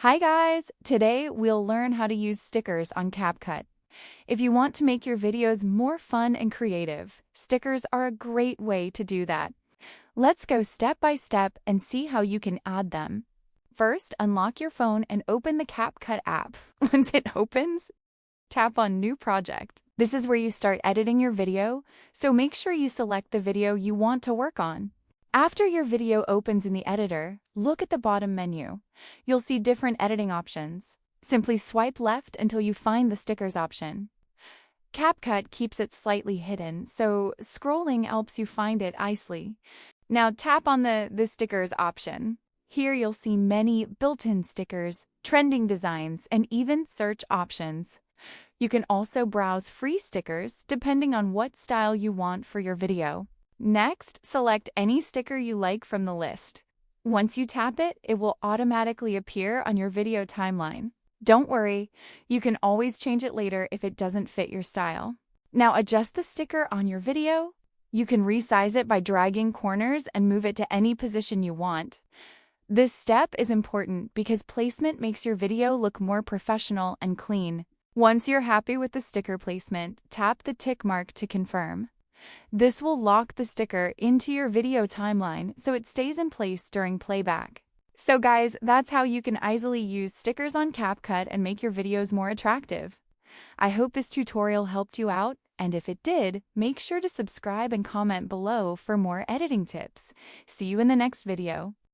Hi guys! Today we'll learn how to use stickers on CapCut. If you want to make your videos more fun and creative, stickers are a great way to do that. Let's go step by step and see how you can add them. First, unlock your phone and open the CapCut app. Once it opens, tap on New Project. This is where you start editing your video, so make sure you select the video you want to work on. After your video opens in the editor, look at the bottom menu. You'll see different editing options. Simply swipe left until you find the stickers option. CapCut keeps it slightly hidden, so scrolling helps you find it easily. Now tap on the stickers option. Here you'll see many built-in stickers, trending designs, and even search options. You can also browse free stickers depending on what style you want for your video. Next, select any sticker you like from the list. Once you tap it, it will automatically appear on your video timeline. Don't worry, you can always change it later if it doesn't fit your style. Now adjust the sticker on your video. You can resize it by dragging corners and move it to any position you want. This step is important because placement makes your video look more professional and clean. Once you're happy with the sticker placement, tap the tick mark to confirm. This will lock the sticker into your video timeline so it stays in place during playback. So guys, that's how you can easily use stickers on CapCut and make your videos more attractive. I hope this tutorial helped you out, and if it did, make sure to subscribe and comment below for more editing tips. See you in the next video.